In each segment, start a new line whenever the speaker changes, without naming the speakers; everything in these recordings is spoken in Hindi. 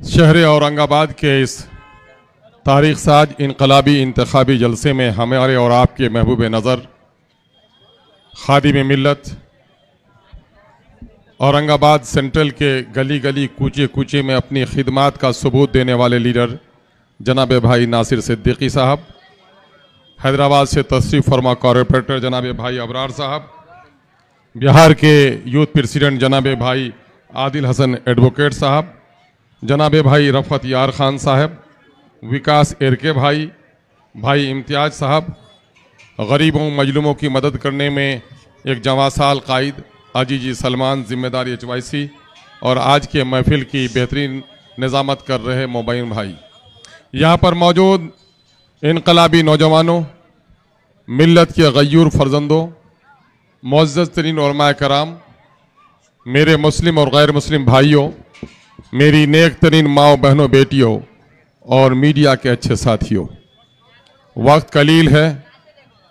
शहर औरंगाबाद के इस तारीख साज इनकलाबी इंतखाबी जलसे में हमारे और आपके महबूब नज़र खादिम मिल्लत औरंगाबाद सेंट्रल के गली गली कूचे कूचे में अपनी खिदमात का सबूत देने वाले लीडर जनाब भाई नासिर सिद्दीकी साहब, हैदराबाद से तशरीफ़ फरमा कॉरपोरेटर जनाब भाई अबरार साहब, बिहार के यूथ प्रेसिडेंट जनाब भाई आदिल हसन एडवोकेट साहब, जनाब भाई रफ़त यार ख़ान साहब, विकास एरके भाई, भाई इम्तियाज़ साहब, गरीबों मजलूमों की मदद करने में एक जवासाल कायद अजीजी सलमान ज़िम्मेदार HYC और आज के महफिल की बेहतरीन निज़ामत कर रहे मोबाइन भाई, यहाँ पर मौजूद इनकलाबी नौजवानों, मिल्लत के गयूर फर्जंदों, मुअज़्ज़ज़ तरीन उलमा कराम, मेरे मुस्लिम और गैर मुस्लिम भाइयों, मेरी नेक तरीन माओ बहनों बेटियों और मीडिया के अच्छे साथियों, वक्त कलील है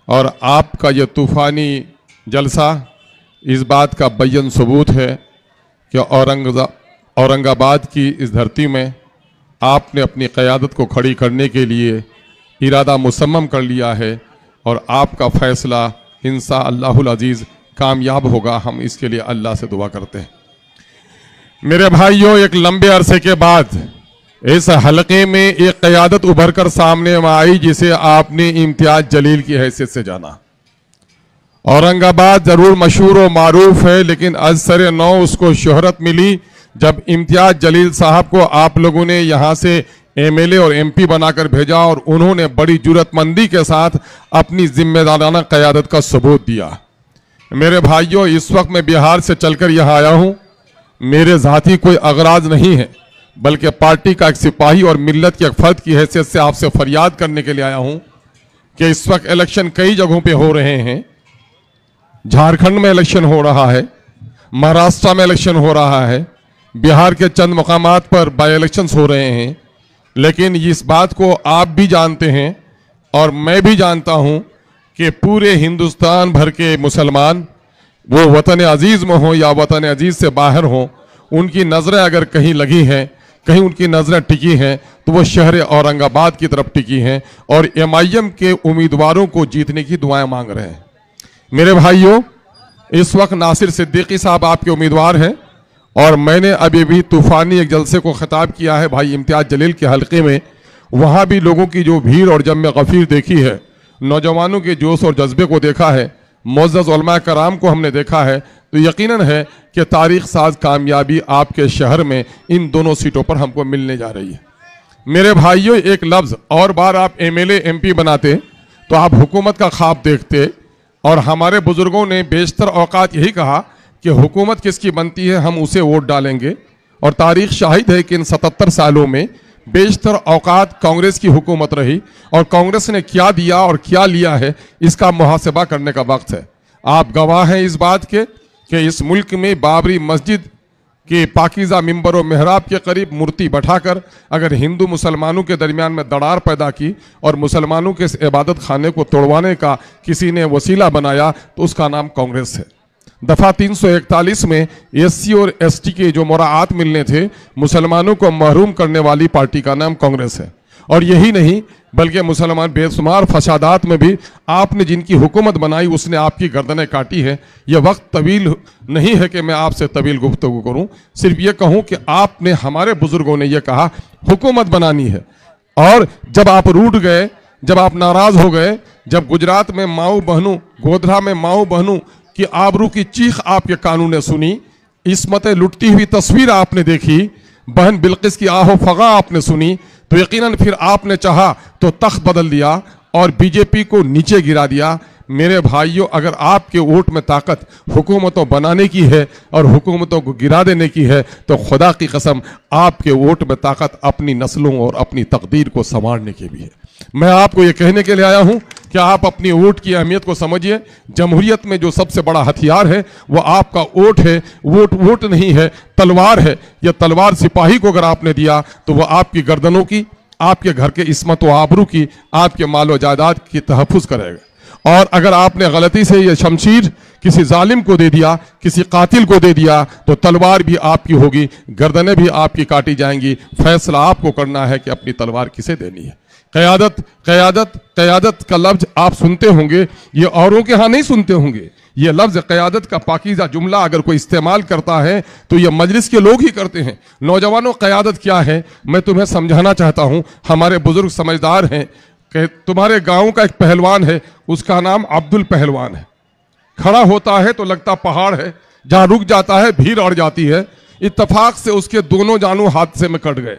और आपका ये तूफ़ानी जलसा इस बात का बय्यन सबूत है कि औरंगाबाद की इस धरती में आपने अपनी क़यादत को खड़ी करने के लिए इरादा मुसम्मम कर लिया है और आपका फ़ैसला इंशा अल्लाहुल अज़ीज़ कामयाब होगा। हम इसके लिए अल्लाह से दुआ करते हैं। मेरे भाइयों, एक लंबे अरसे के बाद इस हलके में एक क़यादत उभर कर सामने में आई जिसे आपने इम्तियाज़ जलील की हैसियत से जाना। औरंगाबाद ज़रूर मशहूर व मारूफ है, लेकिन अज़सर नौ उसको शोहरत मिली जब इम्तियाज़ जलील साहब को आप लोगों ने यहाँ से MLA और MP बनाकर भेजा और उन्होंने बड़ी जुर्रतमंदी के साथ अपनी जिम्मेदाराना क़यादत का सबूत दिया। मेरे भाइयों, इस वक्त मैं बिहार से चलकर यहाँ आया हूँ। मेरे ज़ाती कोई अगराज नहीं है, बल्कि पार्टी का एक सिपाही और मिल्लत के एक फ़र्द की हैसियत से आपसे फरियाद करने के लिए आया हूँ कि इस वक्त इलेक्शन कई जगहों पे हो रहे हैं। झारखंड में इलेक्शन हो रहा है, महाराष्ट्र में इलेक्शन हो रहा है, बिहार के चंद मकामात पर बाई इलेक्शंस हो रहे हैं, लेकिन इस बात को आप भी जानते हैं और मैं भी जानता हूँ कि पूरे हिंदुस्तान भर के मुसलमान, वो वतन अजीज़ में हों या वतन अजीज़ से बाहर हों, उनकी नज़रें अगर कहीं लगी हैं, कहीं उनकी नज़रें टिकी हैं, तो वो शहर औरंगाबाद की तरफ टिकी हैं और MIM के उम्मीदवारों को जीतने की दुआएं मांग रहे हैं। मेरे भाइयों, इस वक्त नासिर सिद्दीकी साहब आपके उम्मीदवार हैं और मैंने अभी भी तूफ़ानी एक जलसे को ख़िताब किया है भाई इम्तियाज़ जलील के हल्के में। वहाँ भी लोगों की जो भीड़ और जम गफ़ीर देखी है, नौजवानों के जोश और जज्बे को देखा है, मुअज़्ज़ज़ उलमा कराम को हमने देखा है, तो यकीनन है कि तारीख़ साज कामयाबी आपके शहर में इन दोनों सीटों पर हमको मिलने जा रही है। मेरे भाइयों, एक लफ्ज़ और बार आप MLA MP बनाते तो आप हुकूमत का ख्वाब देखते और हमारे बुज़ुर्गों ने बेशतर औक़ात यही कहा कि हुकूमत किसकी बनती है, हम उसे वोट डालेंगे। और तारीख़ शाहिद है कि इन 77 सालों में बेशतर औक़ात कांग्रेस की हुकूमत रही और कांग्रेस ने क्या दिया और क्या लिया है, इसका मुहासबा करने का वक्त है। आप गवाह हैं इस बात के कि इस मुल्क में बाबरी मस्जिद के पाकीज़ा मिंबर और मेहराब के करीब मूर्ति बैठाकर अगर हिंदू मुसलमानों के दरमियान में दरार पैदा की और मुसलमानों के इस इबादत खाने को तोड़वाने का किसी ने वसीला बनाया, तो उसका नाम कांग्रेस है। दफ़ा 341 में SC और ST के जो मुराआत मिलने थे, मुसलमानों को महरूम करने वाली पार्टी का नाम कांग्रेस है। और यही नहीं, बल्कि मुसलमान बेशुमार फसादात में भी आपने जिनकी हुकूमत बनाई उसने आपकी गर्दनें काटी है। यह वक्त तवील नहीं है कि मैं आपसे तवील गुफ्तगू करूं, सिर्फ ये कहूं कि आपने, हमारे बुजुर्गों ने यह कहा हुकूमत बनानी है और जब आप रूठ गए, जब आप नाराज़ हो गए, जब गुजरात में माऊ बहनों, गोधरा में माऊ बहनों की आबरू की चीख आपके कानों ने सुनी, इस्मतें लुटती हुई तस्वीर आपने देखी, बहन बिल्किस की आहो फगा आपने सुनी, तो यकीनन फिर आपने चाहा तो तख्त बदल दिया और BJP को नीचे गिरा दिया। मेरे भाइयों, अगर आपके वोट में ताकत हुकूमतों बनाने की है और हुकूमतों को गिरा देने की है, तो खुदा की कसम आपके वोट में ताकत अपनी नस्लों और अपनी तकदीर को संवारने की भी है। मैं आपको ये कहने के लिए आया हूँ कि आप अपनी वोट की अहमियत को समझिए। जमहूरियत में जो सबसे बड़ा हथियार है वो आपका वोट है। वोट नहीं है, तलवार है। यह तलवार सिपाही को अगर आपने दिया तो वह आपकी गर्दनों की, आपके घर के इस्मत व आबरू की, आपके माल व जायदाद की तहफ़्फ़ुज़ करेगा। और अगर आपने गलती से ये शमशीर किसी जालिम को दे दिया, किसी कातिल को दे दिया, तो तलवार भी आपकी होगी, गर्दनें भी आपकी काटी जाएंगी। फैसला आपको करना है कि अपनी तलवार किसे देनी है। क़यादत क़यादत क़यादत का लफ्ज आप सुनते होंगे, ये औरों के यहाँ नहीं सुनते होंगे। ये लफ्ज क़यादत का पाकीज़ा जुमला अगर कोई इस्तेमाल करता है तो ये मजलिस के लोग ही करते हैं। नौजवानों, क़यादत क्या है मैं तुम्हें समझाना चाहता हूँ। हमारे बुजुर्ग समझदार हैं कि तुम्हारे गांव का एक पहलवान है, उसका नाम अब्दुल पहलवान है। खड़ा होता है तो लगता पहाड़ है, जहां रुक जाता है भीड़ अड़ जाती है। इत्तफाक से उसके दोनों जानू हादसे में कट गए।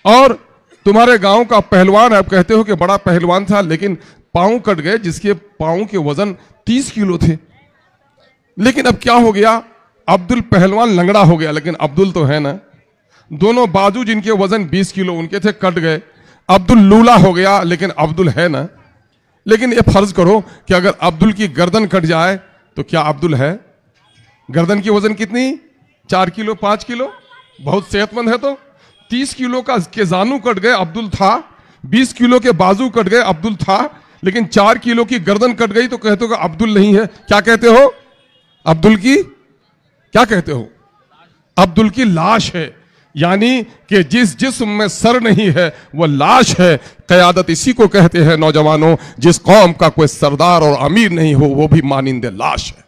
और तुम्हारे गांव का पहलवान, आप कहते हो कि बड़ा पहलवान था, लेकिन पांव कट गए, जिसके पांव के वजन 30 किलो थे। लेकिन अब क्या हो गया, अब्दुल पहलवान लंगड़ा हो गया, लेकिन अब्दुल तो है ना। दोनों बाजू जिनके वजन 20 किलो उनके थे, कट गए। अब्दुल लूला हो गया, लेकिन अब्दुल है ना। लेकिन ये फर्ज करो कि अगर अब्दुल की गर्दन कट जाए तो क्या अब्दुल है? गर्दन की वजन कितनी? 4 किलो 5 किलो, बहुत सेहतमंद है। तो 30 किलो का के जानू कट गए, अब्दुल था। 20 किलो के बाजू कट गए, अब्दुल था। लेकिन 4 किलो की गर्दन कट गई तो कहते हो कि अब्दुल नहीं है। क्या कहते हो? अब्दुल की क्या कहते हो? अब्दुल की लाश है। यानी कि जिस जिस्म में सर नहीं है वह लाश है। क़यादत इसी को कहते हैं नौजवानों, जिस कौम का कोई सरदार और अमीर नहीं हो वो भी मानिंदे लाश है।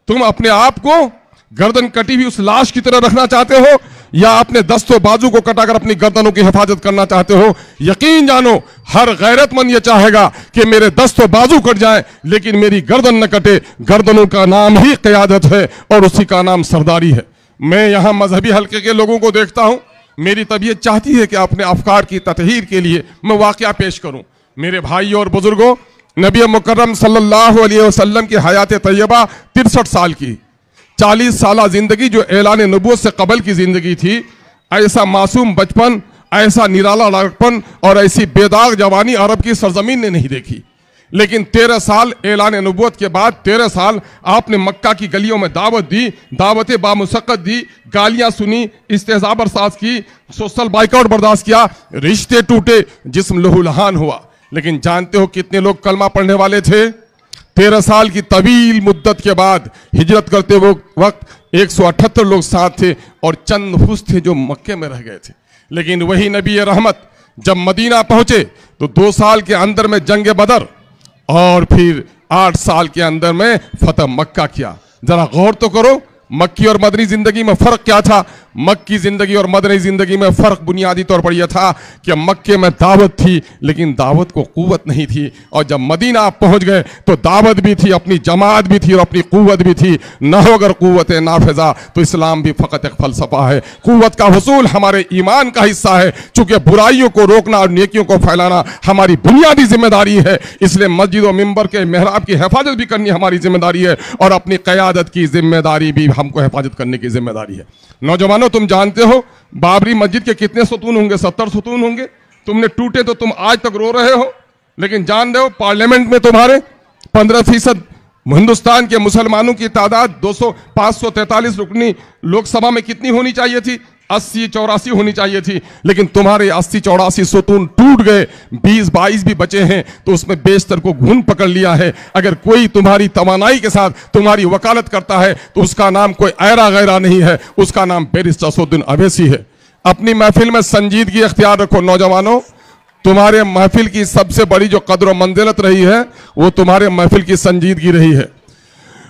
तुम अपने आप को गर्दन कटी हुई उस लाश की तरह रखना चाहते हो, या अपने दस्तों बाजू को कटाकर अपनी गर्दनों की हिफाजत करना चाहते हो? यकीन जानो, हर गैरतमंद ये चाहेगा कि मेरे दस्तों बाजू कट जाए लेकिन मेरी गर्दन न कटे। गर्दनों का नाम ही क़यादत है और उसी का नाम सरदारी है। मैं यहाँ मजहबी हल्के के लोगों को देखता हूँ, मेरी तबीयत चाहती है कि अपने अफकार की ततहीर के लिए मैं वाक़या पेश करूँ। मेरे भाइयों और बुजुर्गों, नबी मुकर्रम सल्लल्लाहु अलैहि वसल्लम की हयात तैयबा 63 साल की, 40 साल जिंदगी जो ऐलान नबूवत से कबल की जिंदगी थी। ऐसा मासूम बचपन, ऐसा निराला लड़कपन और ऐसी बेदाग जवानी अरब की सरजमीन ने नहीं देखी। लेकिन 13 साल ऐलान नबूवत के बाद 13 साल आपने मक्का की गलियों में दावत दी, दावतें बामुशक्कत दी, गालियां सुनी, इस्तेज़ा बर्दाश्त की, सोशल बाइकआउट बर्दाश्त किया, रिश्ते टूटे, जिस्म लहूलुहान हुआ। लेकिन जानते हो कितने लोग कलमा पढ़ने वाले थे? 13 साल की तवील मुद्दत के बाद हिजरत करते वो वक्त 178 लोग साथ थे और चंद नफूस थे जो मक्के में रह गए थे। लेकिन वही नबी रहमत जब मदीना पहुंचे तो 2 साल के अंदर में जंग बदर और फिर 8 साल के अंदर में फतह मक्का किया। जरा गौर तो करो, मक्की और मदनी जिंदगी में फर्क क्या था? मक्की जिंदगी और मदनी जिंदगी में फर्क बुनियादी तौर पर यह था कि मक्के में दावत थी लेकिन दावत को कुव्वत नहीं थी, और जब मदीना आप पहुंच गए तो दावत भी थी, अपनी जमात भी थी और अपनी कुव्वत भी थी। न हो अगर कुव्वत नाफिजा तो इस्लाम भी फ़कत एक फ़लसफ़ा है। कुव्वत का हुसूल हमारे ईमान का हिस्सा है, चूंकि बुराइयों को रोकना और नेकियों को फैलाना हमारी बुनियादी जिम्मेदारी है। इसलिए मस्जिद और मिंबर के मेहराब की हिफाजत भी करनी हमारी जिम्मेदारी है और अपनी क़यादत की जिम्मेदारी भी हमको हिफाजत करने की जिम्मेदारी है। नौजवानों, तुम जानते हो बाबरी मस्जिद के कितने सतून होंगे? 70 सतून होंगे। तुमने टूटे तो तुम आज तक रो रहे हो, लेकिन जान रहे हो पार्लियामेंट में तुम्हारे 15% हिंदुस्तान के मुसलमानों की तादाद 543 रुकनी लोकसभा में कितनी होनी चाहिए थी? 80-84 होनी चाहिए थी, लेकिन तुम्हारे 80-84 सतून टूट गए, 20-22 भी बचे हैं, तो उसमें बेशतर को घुन पकड़ लिया है। अगर कोई तुम्हारी तवानाई के साथ तुम्हारी वकालत करता है तो उसका नाम कोई ऐरा गैरा नहीं है, उसका नाम बैरिस्टर असदुद्दीन अवैसी है। अपनी महफिल में संजीदगी अख्तियार रखो नौजवानों। तुम्हारे महफिल की सबसे बड़ी जो कदर व मंजिलत रही है वो तुम्हारे महफिल की संजीदगी रही है।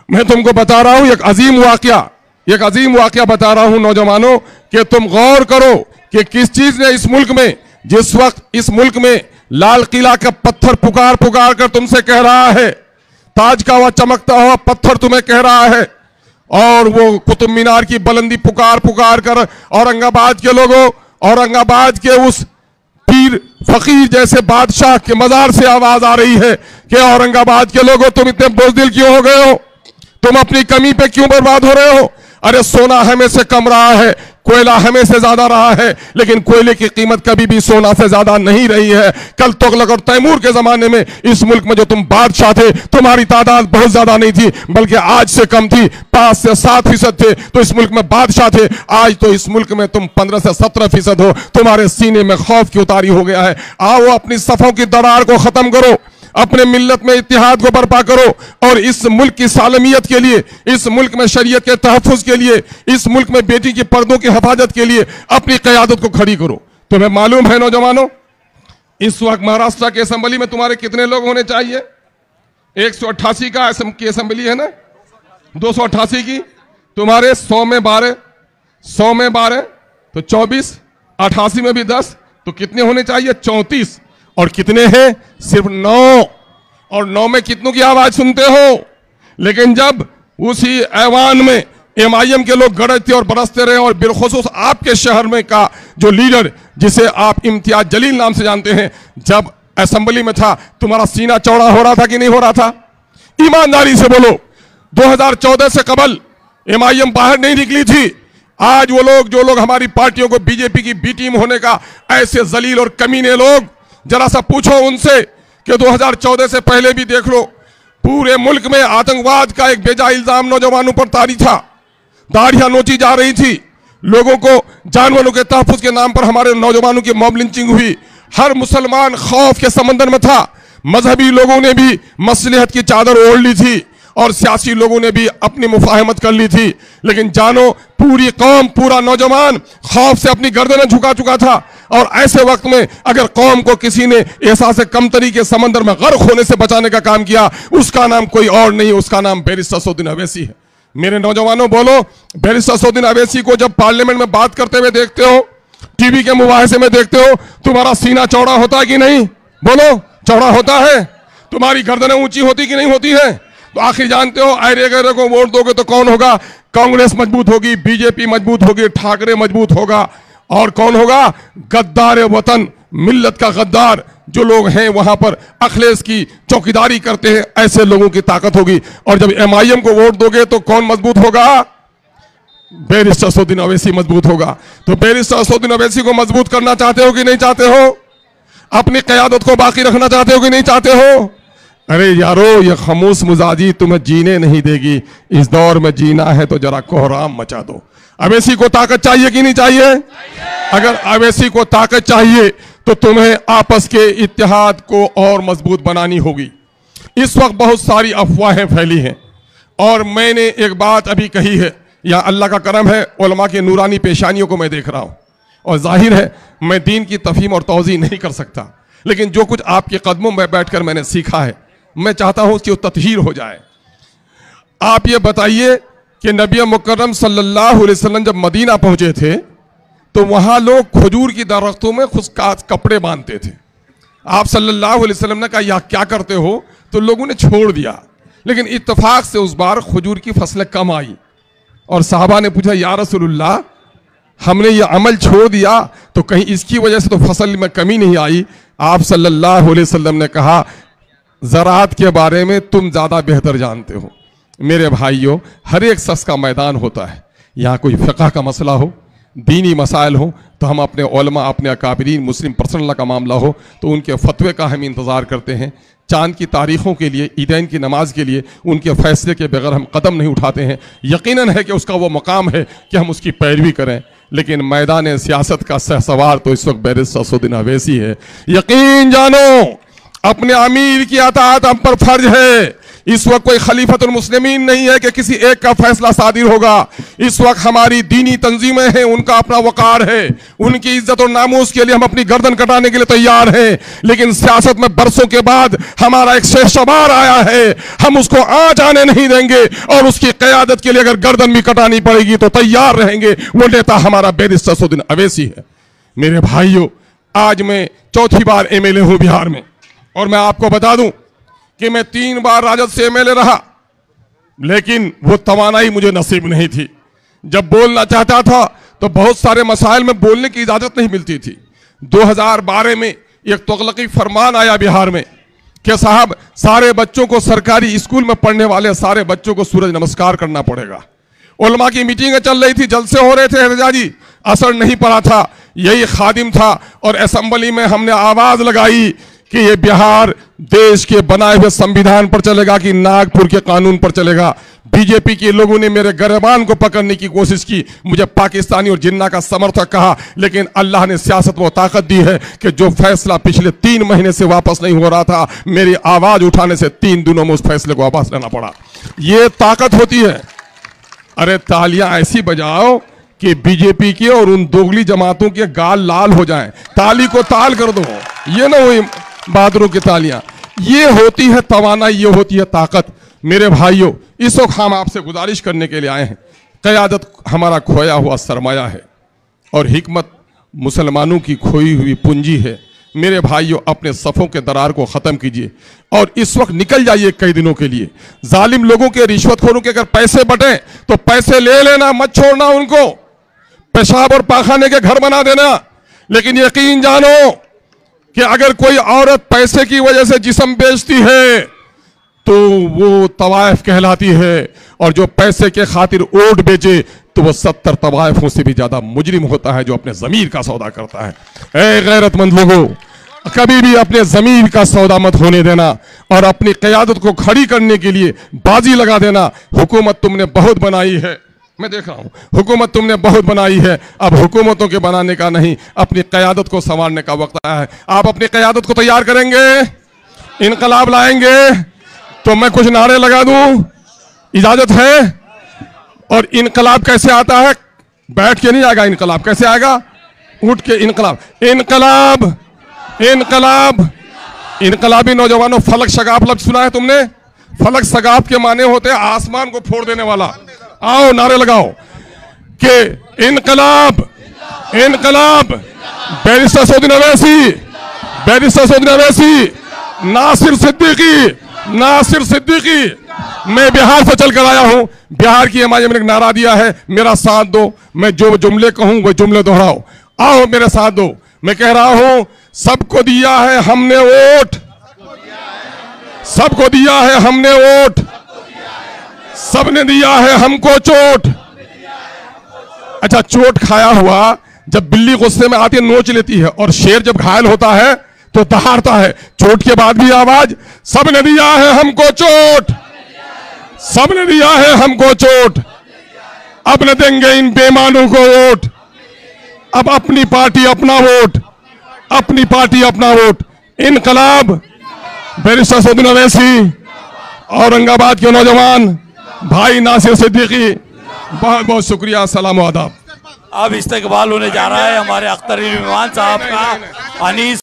मैं तुमको बता रहा हूं एक अजीम वाकया बता रहा हूं नौजवानों, कि तुम गौर करो कि किस चीज ने इस मुल्क में, जिस वक्त इस मुल्क में लाल किला का पत्थर पुकार पुकार कर तुमसे कह रहा है, ताज का वह चमकता हुआ पत्थर तुम्हें कह रहा है, और वो कुतुब मीनार की बुलंदी पुकार पुकार कर औरंगाबाद के लोगों, औरंगाबाद के उस पीर फकीर जैसे बादशाह के मजार से आवाज आ रही है कि औरंगाबाद के लोगों तुम इतने बुज़दिल क्यों हो गए हो? तुम अपनी कमी पे क्यों बर्बाद हो रहे हो? अरे सोना हमें से कम रहा है, कोयला हमें से ज्यादा रहा है, लेकिन कोयले की कीमत कभी भी सोना से ज्यादा नहीं रही है। कल तुगलक और तैमूर के जमाने में इस मुल्क में जो तुम बादशाह थे तुम्हारी तादाद बहुत ज्यादा नहीं थी, बल्कि आज से कम थी, 5 से 7% थे तो इस मुल्क में बादशाह थे। आज तो इस मुल्क में तुम 15 से 17% हो। तुम्हारे सीने में खौफ की उतारी हो गया है। आओ अपनी सफों की दरार को खत्म करो, अपने मिल्लत में इत्तिहाद को बर्पा करो और इस मुल्क की सालमियत के लिए, इस मुल्क में शरीयत के तहफ़्फ़ुज़ के लिए, इस मुल्क में बेटी की पर्दों की हिफाजत के लिए अपनी क़यादत को खड़ी करो। तुम्हें मालूम है नौजवानों, इस वक्त महाराष्ट्र की असेंबली में तुम्हारे कितने लोग होने चाहिए? 188 का की असेंबली है ना, 288 की, तुम्हारे 100 में 12, 100 में 12 तो 24, 88 में भी 10, तो कितने होने चाहिए? 34। और कितने हैं? सिर्फ 9। और 9 में कितनों की आवाज सुनते हो? लेकिन जब उसी ऐवान में MIM के लोग गरजते और बरसते रहे, और बिलखुसूस आपके शहर में का जो लीडर जिसे आप इम्तियाज जलील नाम से जानते हैं, जब असेंबली में था, तुम्हारा सीना चौड़ा हो रहा था कि नहीं हो रहा था? ईमानदारी से बोलो, 2014 से कबल MIM बाहर नहीं निकली थी। आज वो लोग, जो लोग हमारी पार्टियों को बीजेपी की बी टीम होने का, ऐसे जलील और कमीने लोग, जरा सा पूछो उनसे कि 2014 से पहले भी देख लो, पूरे मुल्क में आतंकवाद का एक बेजा इल्जाम नौजवानों पर तारी था, दाढ़ियां नोची जा रही थी, लोगों को जानवरों के तहफ़्फ़ुज़ के नाम पर हमारे नौजवानों की मॉब लिंचिंग हुई, हर मुसलमान खौफ के समंदर में था, मजहबी लोगों ने भी मसलहत की चादर ओढ़ ली थी और सियासी लोगों ने भी अपनी मुफाहमत कर ली थी। लेकिन जानो, पूरी कौम, पूरा नौजवान खौफ से अपनी गर्दनें झुका चुका था। और ऐसे वक्त में अगर कौम को किसी ने एहसास कमतरी के समंदर में गर्क होने से बचाने का काम किया, उसका नाम कोई और नहीं, उसका नाम बैरिस्टर असदुद्दीन अवैसी है। मेरे नौजवानों, बोलो, बैरिस्टर असदुद्दीन अवैसी को जब पार्लियामेंट में बात करते हुए देखते हो, टीवी के मुबाहिसे में देखते हो, तुम्हारा सीना चौड़ा होता है कि नहीं? बोलो, चौड़ा होता है? तुम्हारी गर्दनें ऊंची होती कि नहीं होती है? तो आखिर जानते हो, आयरे गैरे को वोट दोगे तो कौन होगा? कांग्रेस मजबूत होगी, बीजेपी मजबूत होगी, ठाकरे मजबूत होगा, और कौन होगा? गद्दार वतन, मिल्लत का गद्दार जो लोग हैं वहां पर अखिलेश की चौकीदारी करते हैं, ऐसे लोगों की ताकत होगी। और जब MIM को वोट दोगे तो कौन मजबूत होगा? बैरिस्टर असदुद्दीन अवैसी मजबूत होगा। तो बैरिस्टर असदुद्दीन अवैसी को मजबूत करना चाहते हो कि नहीं चाहते हो? अपनी क़यादत को बाकी रखना चाहते हो कि नहीं चाहते हो? अरे यारो, ये खामोश मिजाजी तुम्हें जीने नहीं देगी। इस दौर में जीना है तो जरा कोहराम मचा दो। अवैसी को ताकत चाहिए कि नहीं चाहिए? अगर अवैसी को ताकत चाहिए तो तुम्हें आपस के इत्तेहाद को और मजबूत बनानी होगी। इस वक्त बहुत सारी अफवाहें फैली हैं, और मैंने एक बात अभी कही है, या अल्लाह का करम है, उलमा की नूरानी पेशानियों को मैं देख रहा हूँ, और जाहिर है मैं दीन की तफहीम और तौज़ीह नहीं कर सकता, लेकिन जो कुछ आपके कदमों में बैठकर मैंने सीखा है, मैं चाहता हूं कि वो तत्हीर हो जाए। आप ये बताइए कि नबी मुकर्रम सल्लल्लाहु अलैहि वसल्लम जब मदीना पहुंचे थे तो वहां लोग खजूर की दरख्तों में खुशकात कपड़े बांधते थे। आप सल्लल्लाहु अलैहि वसल्लम ने कहा, यह क्या करते हो? तो लोगों ने छोड़ दिया, लेकिन इत्तफाक से उस बार खजूर की फसलें कम आई, और साहबा ने पूछा, या रसूलुल्लाह, हमने ये अमल छोड़ दिया तो कहीं इसकी वजह से तो फसल में कमी नहीं आई? आप सल्लल्लाहु अलैहि वसल्लम ने कहा, ज़राअत के बारे में तुम ज़्यादा बेहतर जानते हो। मेरे भाइयों, हर एक शख्स का मैदान होता है। यहाँ कोई फ़िक़्ह का मसला हो, दीनी मसाइल हो, तो हम अपने उलमा, अपने अकाबिरीन, मुस्लिम पर्सनल का मामला हो तो उनके फतवे का हम इंतज़ार करते हैं। चांद की तारीख़ों के लिए, ईदैन की नमाज के लिए उनके फ़ैसले के बगैर हम कदम नहीं उठाते हैं। यकीनन है कि उसका वो मकाम है कि हम उसकी पैरवी करें, लेकिन मैदान सियासत का सहसवार तो इस वक्त बैरिस्टर असदुद्दीन अवैसी है। यकीन जानो, अपने अमीर की अताअत हम पर फर्ज है। इस वक्त कोई खलीफतुल मुस्लिमीन नहीं है कि किसी एक का फैसला सादिर होगा। इस वक्त हमारी दीनी तंजीमें हैं, उनका अपना वकार है, उनकी इज्जत और नामूस के लिए हम अपनी गर्दन कटाने के लिए तैयार हैं। लेकिन सियासत में बरसों के बाद हमारा एक शहसवार आया है, हम उसको आ जाने नहीं देंगे, और उसकी क़यादत के लिए अगर गर्दन भी कटानी पड़ेगी तो तैयार रहेंगे। वो नेता हमारा बैरिस्टर असदुद्दीन अवैसी है। मेरे भाइयों, आज मैं चौथी बार MLA हूं बिहार में, और मैं आपको बता दूं कि मैं 3 बार राजद से MLA रहा, लेकिन वो तवानाई मुझे नसीब नहीं थी। जब बोलना चाहता था तो बहुत सारे मसाइल में बोलने की इजाजत नहीं मिलती थी। 2012 में एक तुगलकी फरमान आया बिहार में कि साहब, सारे बच्चों को, सरकारी स्कूल में पढ़ने वाले सारे बच्चों को सूरज नमस्कार करना पड़ेगा। उलमा की मीटिंगें चल रही थी, जलसे हो रहे थे एहतजाजी, असर नहीं पड़ा था। यही खादिम था, और असेंबली में हमने आवाज लगाई कि ये बिहार देश के बनाए हुए संविधान पर चलेगा कि नागपुर के कानून पर चलेगा। बीजेपी के लोगों ने मेरे गिरबान को पकड़ने की कोशिश की, मुझे पाकिस्तानी और जिन्ना का समर्थक कहा, लेकिन अल्लाह ने सियासत वो ताकत दी है कि जो फैसला पिछले 3 महीने से वापस नहीं हो रहा था, मेरी आवाज उठाने से 3 दिनों में उस फैसले को वापस लेना पड़ा। ये ताकत होती है। अरे तालियां ऐसी बजाओ कि बीजेपी के और उन दोगली जमातों के गाल लाल हो जाएं। ताली को ताल कर दो, ये ना हुई बहादुरों की तालियां। ये होती है तवानाई, ये होती है ताकत। मेरे भाइयों, इस वक्त हम आपसे गुजारिश करने के लिए आए हैं। क़यादत हमारा खोया हुआ सरमाया है और हिकमत मुसलमानों की खोई हुई पूंजी है। मेरे भाइयों, अपने सफ़ों के दरार को ख़त्म कीजिए और इस वक्त निकल जाइए कई दिनों के लिए। जालिम लोगों के, रिश्वतखोरों के अगर पैसे बटें तो पैसे ले लेना, मत छोड़ना उनको। पेशाब और पाखाने के घर बना देना, लेकिन यकीन जानो कि अगर कोई औरत पैसे की वजह से जिस्म बेचती है तो वो तवाइफ कहलाती है, और जो पैसे के खातिर ओट बेचे तो वो 70 तवाइफों से भी ज्यादा मुजरिम होता है जो अपने जमीर का सौदा करता है। ऐ गैरतमंद लोगों, कभी भी अपने जमीर का सौदा मत होने देना और अपनी क़यादत को खड़ी करने के लिए बाजी लगा देना। हुकूमत तुमने बहुत बनाई है, मैं देख रहा हूं, हुकूमत तुमने बहुत बनाई है, अब हुकूमतों के बनाने का नहीं, अपनी क़यादत को संवारने का वक्त आया है। आप अपनी क़यादत को तैयार करेंगे, इनकलाब लाएंगे, तो मैं कुछ नारे लगा दूं, इजाजत है? और इनकलाब कैसे आता है? बैठ के नहीं आएगा इनकलाब, कैसे आएगा? उठ के इनकलाब। इनकलाब, इनकलाब, इनकलाबी नौजवानों, फलक शगाफ लफ्ज़ सुना है तुमने? फलक शगाफ के माने होते हैं आसमान को फोड़ देने वाला। आओ नारे लगाओ कि इनकलाब, इनकलाब। बैरिस्टर सऊदी अवैसी, बैरिस्टर सऊदी अवैसी, नासिर सिद्दीकी, नासिर सिद्दीकी। मैं बिहार से चलकर आया हूं, बिहार की हमारे मैंने एक नारा दिया है, मेरा साथ दो। मैं जो जुमले कहूं वो जुमले दोहराओ, आओ मेरे साथ दो। मैं कह रहा हूं, सबको दिया है हमने वोट, सबको दिया है हमने वोट, सबने दिया है हमको चोट। अच्छा, चोट खाया हुआ जब बिल्ली गुस्से में आती है नोच लेती है, और शेर जब घायल होता है तो दहाड़ता है। चोट के बाद भी आवाज, सबने दिया है हमको चोट, सबने दिया है हमको चोट, अब न देंगे इन बेईमानों को वोट। अब अपनी पार्टी अपना वोट, अपनी पार्टी अपना वोट। इनकलाब। बैरिस्टर सऊदी अवैसी, औरंगाबाद के नौजवान भाई नासिर सिद्दीकी, बहुत बहुत शुक्रिया, सलाम व आदाब।
अब इस्तकबाल होने जा रहा है हमारे अख्तर मेहमान साहब का। अनीस